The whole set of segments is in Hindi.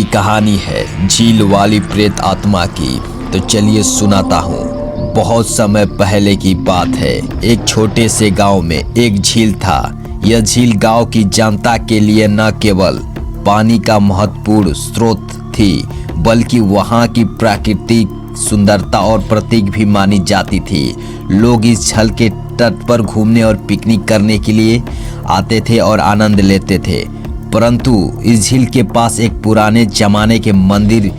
की कहानी है झील वाली प्रेत आत्मा की। तो चलिए सुनाता हूँ। बहुत समय पहले की बात है। एक छोटे से गांव में एक झील था। यह झील गांव की जनता के लिए न केवल पानी का महत्वपूर्ण स्रोत थी, बल्कि वहां की प्राकृतिक सुंदरता और प्रतीक भी मानी जाती थी। लोग इस झील के तट पर घूमने और पिकनिक करने के लिए आते थे और आनंद लेते थे। परंतु इस झील के पास एक पुराने जमाने के मंदिर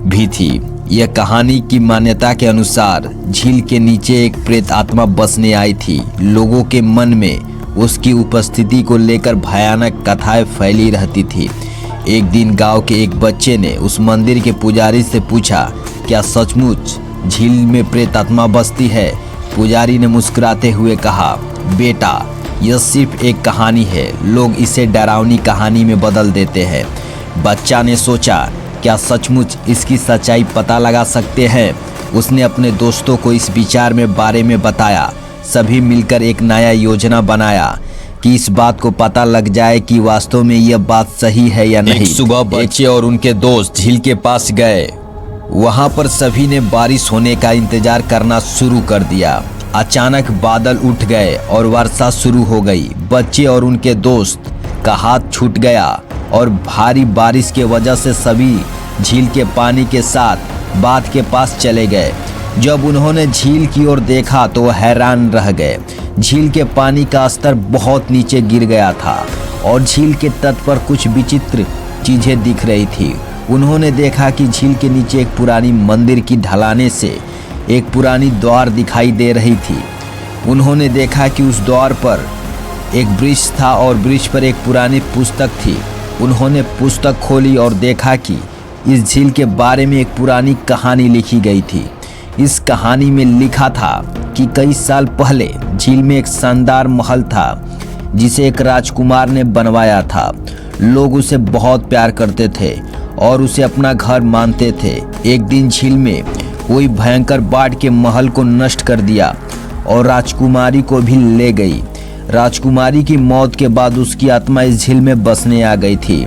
भी थी। यह कहानी की मान्यता के अनुसार झील के नीचे एक प्रेत आत्मा बसने आई थी। लोगों के मन में उसकी उपस्थिति को लेकर भयानक कथाएं फैली रहती थी। एक दिन गांव के एक बच्चे ने उस मंदिर के पुजारी से पूछा, क्या सचमुच झील में प्रेत आत्मा बसती है? पुजारी ने मुस्कुराते हुए कहा, बेटा, यह सिर्फ एक कहानी है। लोग इसे डरावनी कहानी में बदल देते हैं। बच्चा ने सोचा, क्या सचमुच इसकी सच्चाई पता लगा सकते हैं? उसने अपने दोस्तों को इस विचार में बारे में बताया। सभी मिलकर एक नया योजना बनाया कि इस बात को पता लग जाए कि वास्तव में यह बात सही है या नहीं। एक सुबह बच्चे और उनके दोस्त झील के पास गए। वहां पर सभी ने बारिश होने का इंतजार करना शुरू कर दिया। अचानक बादल उठ गए और वर्षा शुरू हो गई। बच्चे और उनके दोस्त का हाथ छूट गया और भारी बारिश के वजह से सभी झील के पानी के साथ बांध के पास चले गए। जब उन्होंने झील की ओर देखा तो वह हैरान रह गए। झील के पानी का स्तर बहुत नीचे गिर गया था और झील के तट पर कुछ विचित्र चीजें दिख रही थी। उन्होंने देखा कि झील के नीचे एक पुरानी मंदिर की ढलाने से एक पुरानी द्वार दिखाई दे रही थी। उन्होंने देखा कि उस द्वार पर एक वृक्ष था और वृक्ष पर एक पुरानी पुस्तक थी। उन्होंने पुस्तक खोली और देखा कि इस झील के बारे में एक पुरानी कहानी लिखी गई थी। इस कहानी में लिखा था कि कई साल पहले झील में एक शानदार महल था जिसे एक राजकुमार ने बनवाया था। लोग उसे बहुत प्यार करते थे और उसे अपना घर मानते थे। एक दिन झील में कोई भयंकर बाढ़ के महल को नष्ट कर दिया और राजकुमारी को भी ले गई। राजकुमारी की मौत के बाद उसकी आत्मा इस झील में बसने आ गई थी।